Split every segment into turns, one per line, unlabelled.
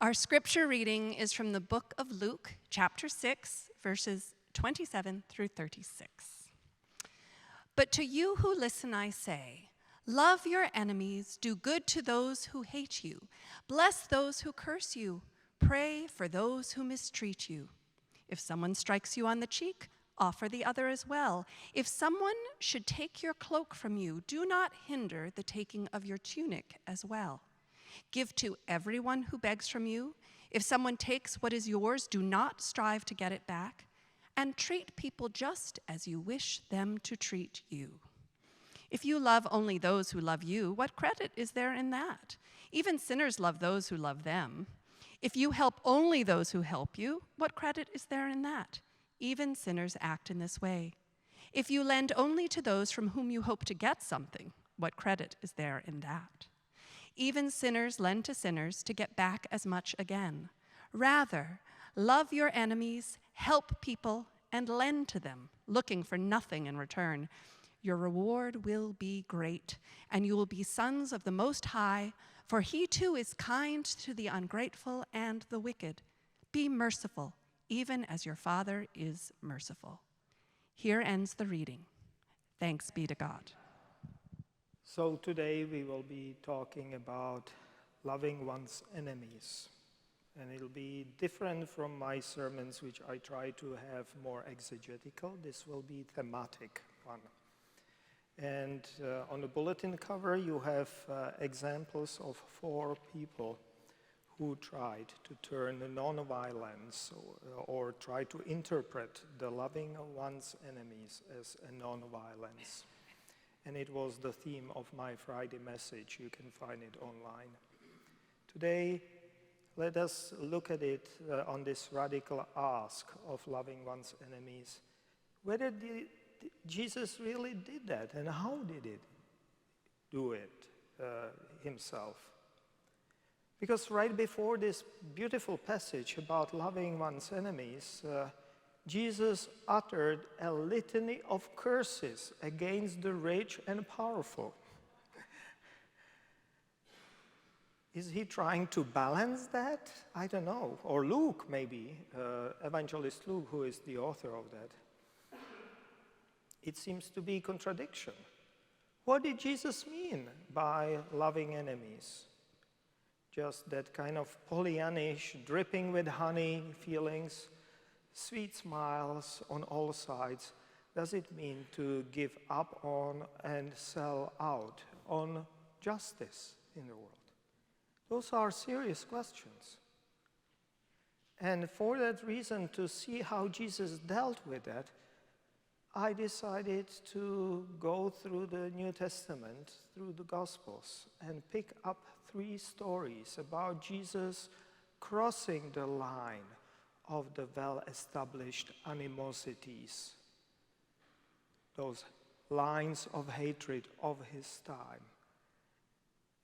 Our scripture reading is from the book of Luke, chapter 6, verses 27 through 36. But to you who listen, I say, love your enemies, do good to those who hate you, bless those who curse you, pray for those who mistreat you. If someone strikes you on the cheek, offer the other as well. If someone should take your cloak from you, do not hinder the taking of your tunic as well. Give to everyone who begs from you. If someone takes what is yours, do not strive to get it back. And treat people just as you wish them to treat you. If you love only those who love you, what credit is there in that? Even sinners love those who love them. If you help only those who help you, what credit is there in that? Even sinners act in this way. If you lend only to those from whom you hope to get something, what credit is there in that? Even sinners lend to sinners to get back as much again. Rather, love your enemies, help people, and lend to them, looking for nothing in return. Your reward will be great, and you will be sons of the Most High, for he too is kind to the ungrateful and the wicked. Be merciful, even as your Father is merciful. Here ends the reading. Thanks be to God.
So today we will be talking about loving one's enemies. And it'll be different from my sermons, which I try to have more exegetical. This will be thematic one. And on the bulletin cover, you have examples of 4 people who tried to turn non-violence or try to interpret the loving of one's enemies as a non-violence. And it was the theme of my Friday message. You can find it online. Today, let us look at it on this radical ask of loving one's enemies. Whether Jesus really did that, and how did he do it himself? Because right before this beautiful passage about loving one's enemies, Jesus uttered a litany of curses against the rich and powerful. Is he trying to balance that? I don't know. Or Luke, maybe, Evangelist Luke, who is the author of that. It seems to be contradiction. What did Jesus mean by loving enemies? Just that kind of Pollyannish, dripping with honey feelings, sweet smiles on all sides. Does it mean to give up on and sell out on justice in the world? Those are serious questions. And for that reason, to see how Jesus dealt with that, I decided to go through the New Testament, through the Gospels, and pick up 3 stories about Jesus crossing the line of the well-established animosities, those lines of hatred of his time.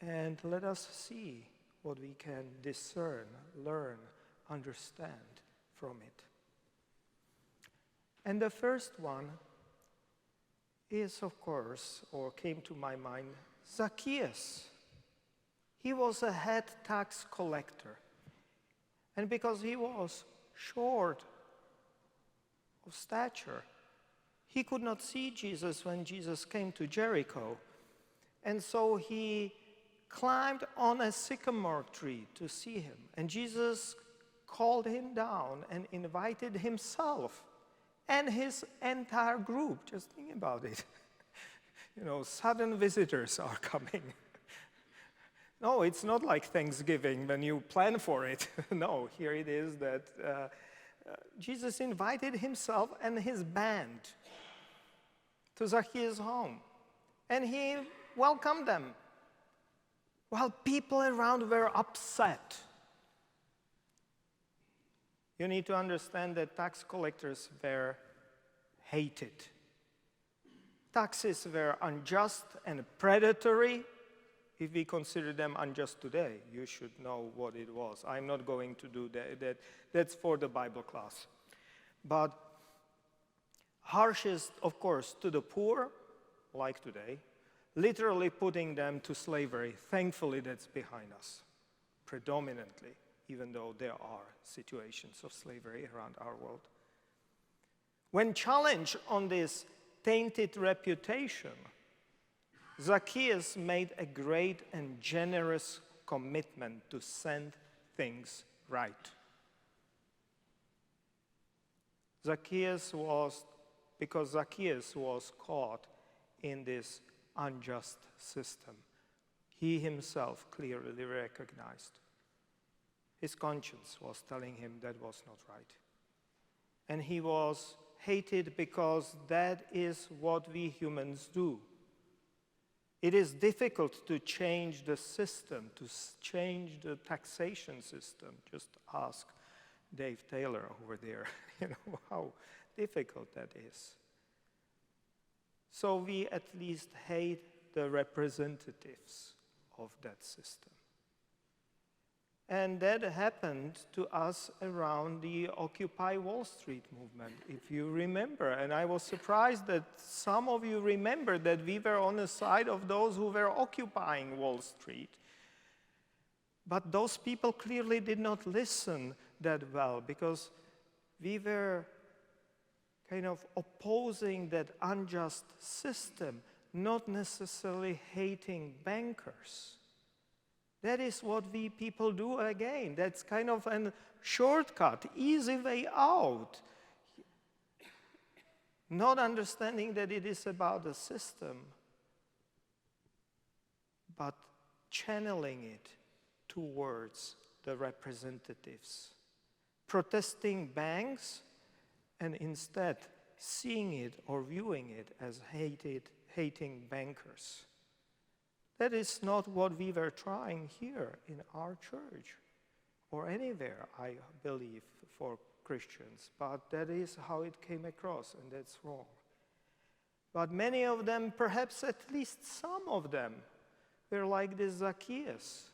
And let us see what we can discern, learn, understand from it. And the first one is, of course, or came to my mind, Zacchaeus. He was a head tax collector. And because he was short of stature, he could not see Jesus when Jesus came to Jericho. And so he climbed on a sycamore tree to see him. And Jesus called him down and invited himself and his entire group. Just think about it. Sudden visitors are coming. No, it's not like Thanksgiving when you plan for it. No, here it is that Jesus invited himself and his band to Zacchaeus' home. And he welcomed them, while people around were upset. You need to understand that tax collectors were hated. Taxes were unjust and predatory. If we consider them unjust today, you should know what it was. I'm not going to do that. That's for the Bible class. But harshest, of course, to the poor, like today, literally putting them to slavery. Thankfully, that's behind us, predominantly. even though there are situations of slavery around our world. When challenged on this tainted reputation, Zacchaeus made a great and generous commitment to set things right. Because Zacchaeus was caught in this unjust system. He himself clearly recognized. His conscience was telling him that was not right. And he was hated because that is what we humans do. It is difficult to change the system, to change the taxation system. Just ask Dave Taylor over there, how difficult that is. So we at least hate the representatives of that system. And that happened to us around the Occupy Wall Street movement, if you remember. And I was surprised that some of you remember that we were on the side of those who were occupying Wall Street. But those people clearly did not listen that well, because we were kind of opposing that unjust system, not necessarily hating bankers. That is what we people do again. That's kind of a shortcut, easy way out. Not understanding that it is about the system, but channeling it towards the representatives. Protesting banks and instead seeing it or viewing it as hating bankers. That is not what we were trying here in our church or anywhere, I believe, for Christians. But that is how it came across, and that's wrong. But many of them, perhaps at least some of them, were like this Zacchaeus,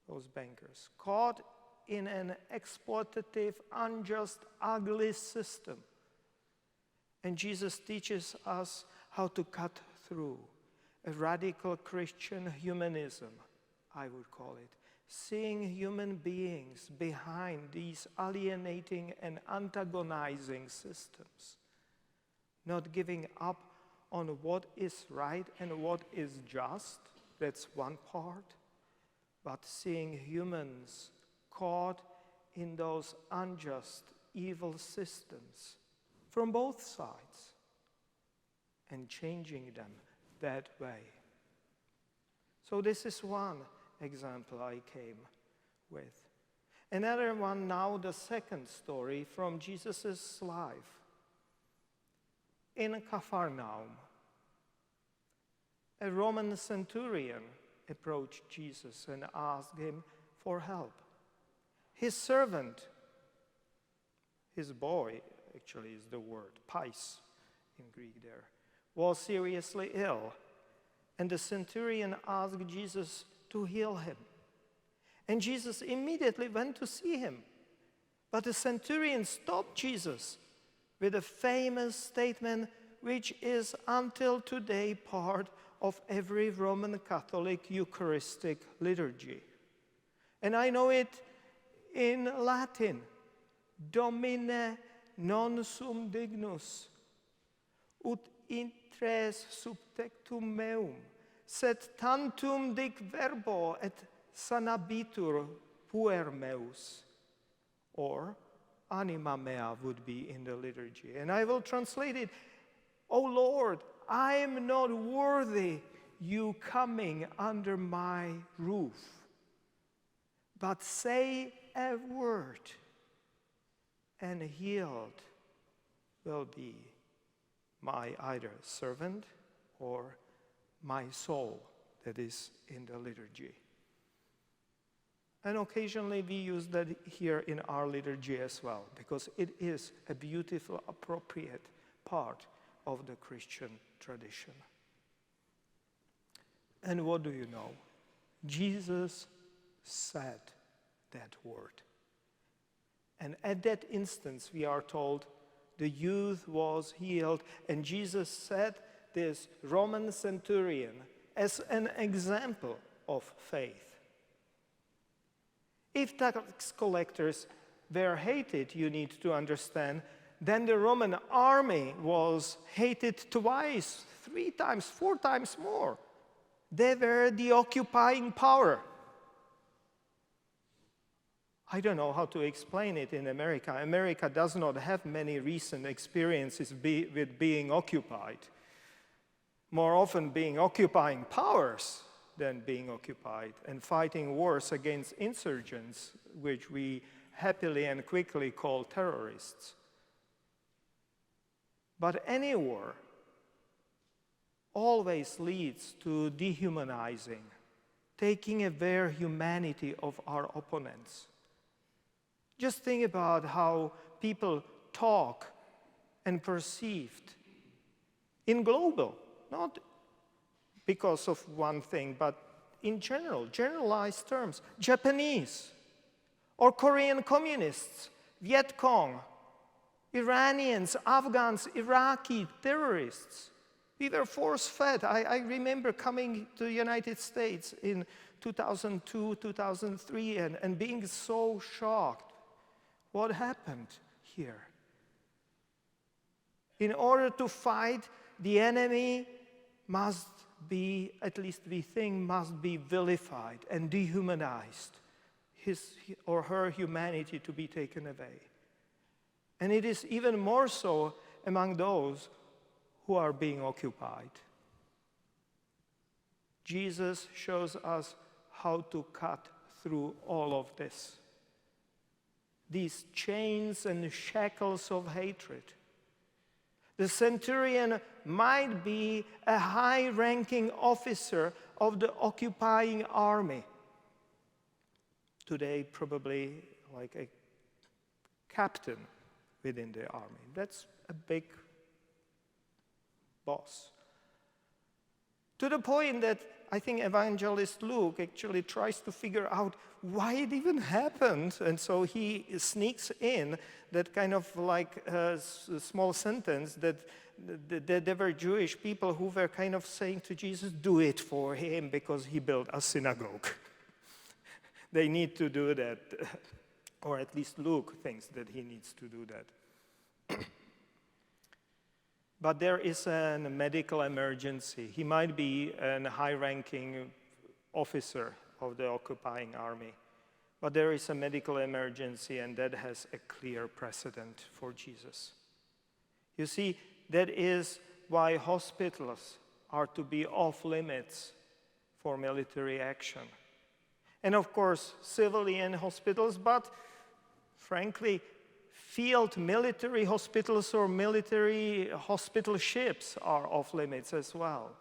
those bankers, caught in an exploitative, unjust, ugly system. And Jesus teaches us how to cut through. A radical Christian humanism, I would call it. Seeing human beings behind these alienating and antagonizing systems. Not giving up on what is right and what is just, that's one part. But seeing humans caught in those unjust, evil systems from both sides and changing them that way. So this is one example I came with. Another one now, the second story from Jesus' life. In Capharnaum, a Roman centurion approached Jesus and asked him for help. His servant, his boy, actually is the word, pais in Greek there, was seriously ill, and the centurion asked Jesus to heal him. And Jesus immediately went to see him. But the centurion stopped Jesus with a famous statement which is until today part of every Roman Catholic Eucharistic liturgy. And I know it in Latin. Domine non sum dignus, ut intres subtectum meum, sed tantum dic verbo et sanabitur puer meus. Or, anima mea would be in the liturgy. And I will translate it, O Lord, I am not worthy you coming under my roof, but say a word, and healed will be my either servant or my soul that is in the liturgy. And occasionally we use that here in our liturgy as well, because it is a beautiful, appropriate part of the Christian tradition. And what do you know? Jesus said that word. And at that instance, we are told, the youth was healed, and Jesus set this Roman centurion as an example of faith. If tax collectors were hated, you need to understand, then the Roman army was hated twice, 3 times, 4 times more. They were the occupying power. I don't know how to explain it in America. America does not have many recent experiences with being occupied. More often being occupying powers than being occupied, and fighting wars against insurgents, which we happily and quickly call terrorists. But any war always leads to dehumanizing, taking away humanity of our opponents. Just think about how people talk and perceived in global, not because of one thing, but in general, generalized terms. Japanese or Korean communists, Viet Cong, Iranians, Afghans, Iraqi terrorists. We were force-fed. I remember coming to the United States in 2002, 2003, and being so shocked. What happened here? In order to fight, the enemy must be, at least we think, must be vilified and dehumanized, his or her humanity to be taken away. And it is even more so among those who are being occupied. Jesus shows us how to cut through all of this. These chains and shackles of hatred. The centurion might be a high-ranking officer of the occupying army. Today, probably like a captain within the army. That's a big boss. To the point that I think evangelist Luke actually tries to figure out why it even happened. And so he sneaks in that kind of like small sentence that there were Jewish people who were kind of saying to Jesus, do it for him because he built a synagogue. They need to do that. Or at least Luke thinks that he needs to do that. But there is a medical emergency. He might be a high-ranking officer of the occupying army. But there is a medical emergency, and that has a clear precedent for Jesus. You see, that is why hospitals are to be off limits for military action. And of course, civilian hospitals, but frankly, field military hospitals or military hospital ships are off limits as well.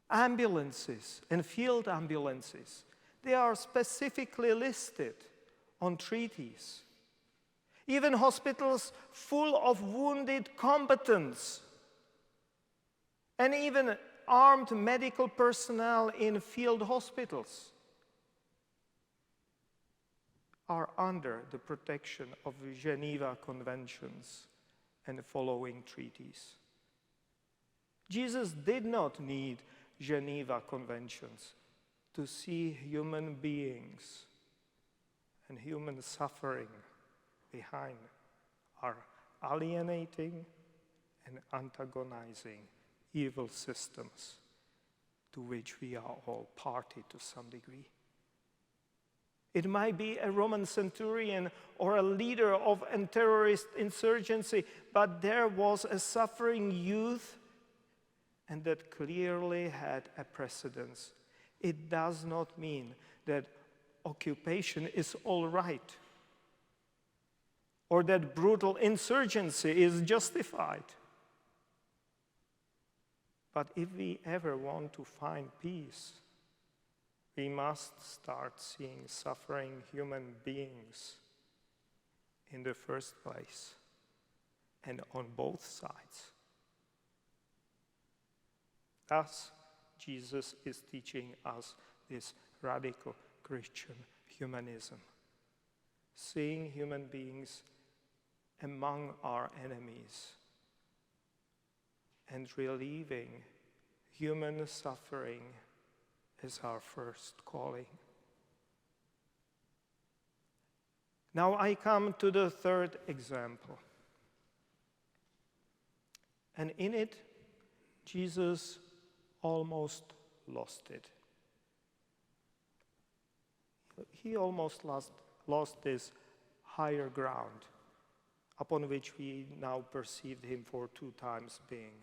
Ambulances and field ambulances, they are specifically listed on treaties. Even hospitals full of wounded combatants and even armed medical personnel in field hospitals are under the protection of the Geneva Conventions and following treaties. Jesus did not need Geneva Conventions to see human beings and human suffering behind our alienating and antagonizing evil systems to which we are all party to some degree. It might be a Roman centurion or a leader of a terrorist insurgency, but there was a suffering youth, and that clearly had a precedence. It does not mean that occupation is all right, or that brutal insurgency is justified. But if we ever want to find peace, we must start seeing suffering human beings in the first place and on both sides. Thus, Jesus is teaching us this radical Christian humanism, seeing human beings among our enemies and relieving human suffering is our first calling. Now I come to the third example. And in it, Jesus almost lost it. He almost lost this higher ground upon which we now perceived him for 2 times being.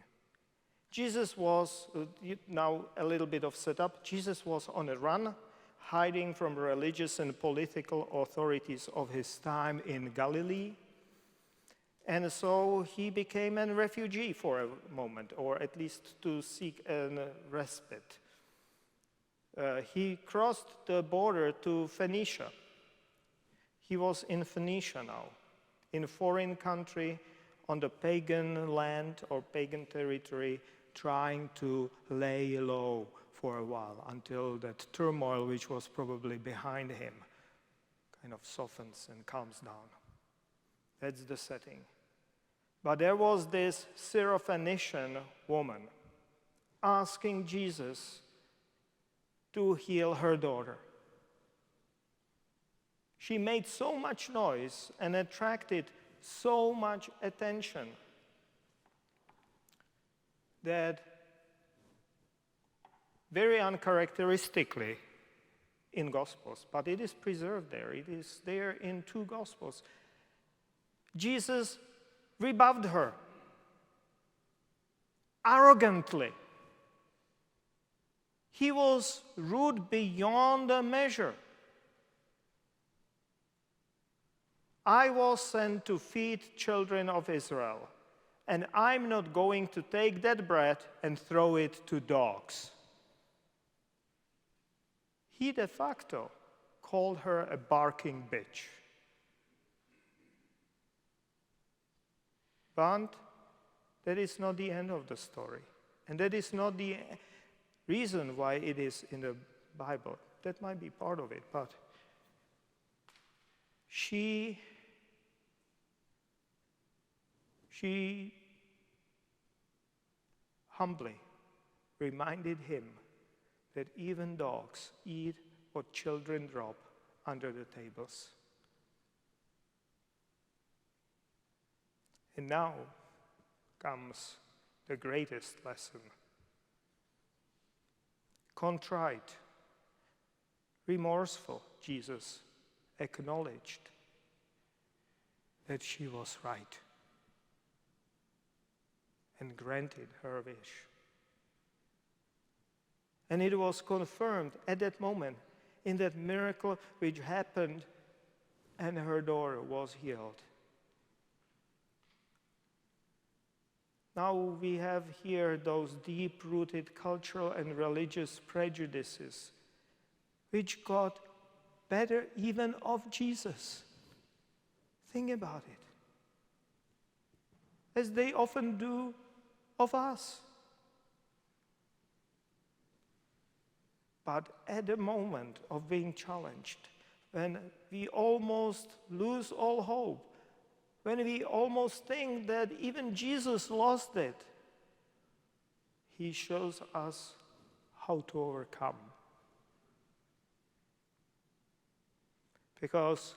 Jesus was, now a little bit of setup, Jesus was on a run, hiding from religious and political authorities of his time in Galilee. And so he became a refugee for a moment, or at least to seek a respite. He crossed the border to Phoenicia. He was in Phoenicia now, in a foreign country, on the pagan land or pagan territory, trying to lay low for a while until that turmoil which was probably behind him kind of softens and calms down. That's the setting. But there was this Syrophoenician woman asking Jesus to heal her daughter. She made so much noise and attracted so much attention that very uncharacteristically in Gospels, but it is preserved there. It is there in 2 Gospels. Jesus rebuffed her arrogantly. He was rude beyond a measure. I was sent to feed children of Israel, and I'm not going to take that bread and throw it to dogs. He de facto called her a barking bitch. But that is not the end of the story. And that is not the reason why it is in the Bible. That might be part of it, but she humbly reminded him that even dogs eat what children drop under the tables. And now comes the greatest lesson. Contrite, remorseful, Jesus acknowledged that she was right and granted her wish. And it was confirmed at that moment in that miracle which happened, and her daughter was healed. Now we have here those deep-rooted cultural and religious prejudices which got better even of Jesus. Think about it. As they often do of us. But at the moment of being challenged, when we almost lose all hope, when we almost think that even Jesus lost it, he shows us how to overcome. Because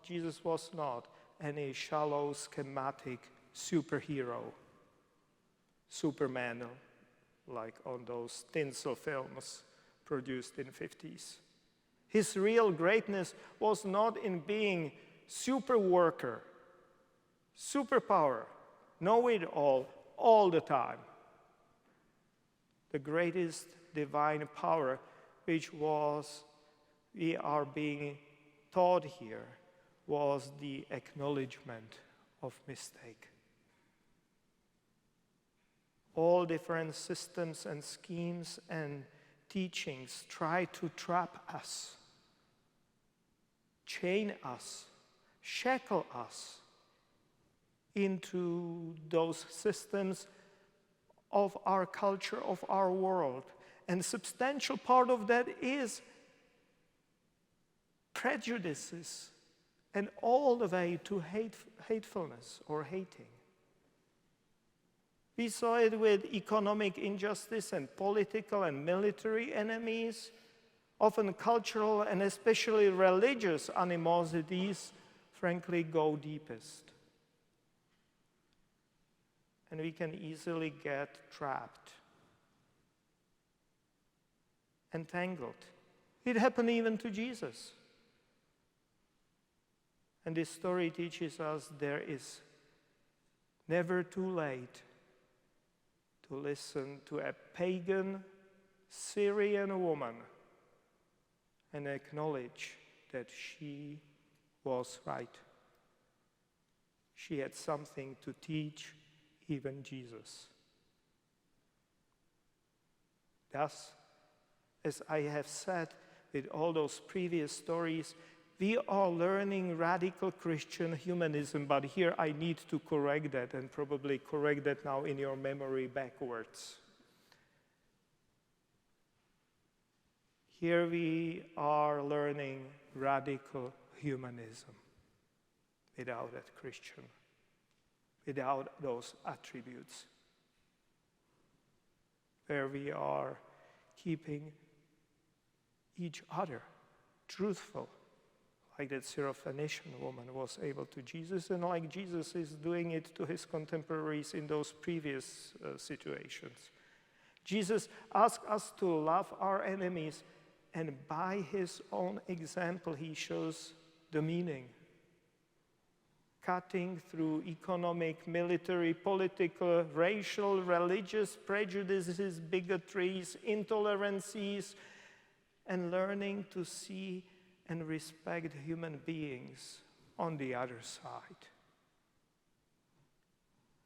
Jesus was not any shallow, schematic superhero, Superman, like on those tinsel films produced in the 50s. His real greatness was not in being super worker, superpower, know-it-all, all the time. The greatest divine power which we are being taught here was the acknowledgement of mistake. All different systems and schemes and teachings try to trap us, chain us, shackle us into those systems of our culture, of our world. And a substantial part of that is prejudices and all the way to hatefulness or hating. We saw it with economic injustice and political and military enemies, Often cultural and especially religious animosities, frankly, go deepest. And we can easily get trapped, entangled. It happened even to Jesus. And this story teaches us there is never too late to listen to a pagan Syrian woman and acknowledge that she was right. She had something to teach even Jesus. Thus, as I have said with all those previous stories, we are learning radical Christian humanism, but here I need to correct that and probably correct that now in your memory backwards. Here we are learning radical humanism without that Christian, without those attributes, where we are keeping each other truthful, like that Syrophoenician woman was able to Jesus, and like Jesus is doing it to his contemporaries in those previous situations. Jesus asks us to love our enemies, and by his own example, he shows the meaning. Cutting through economic, military, political, racial, religious prejudices, bigotries, intolerances, and learning to see and respect human beings on the other side.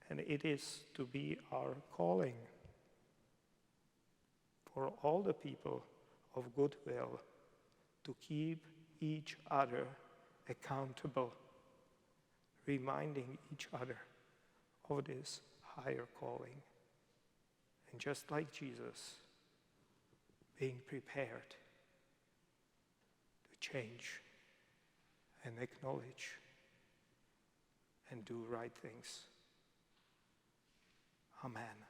And it is to be our calling for all the people of goodwill to keep each other accountable, reminding each other of this higher calling. And just like Jesus, being prepared to change and acknowledge and do right things. Amen.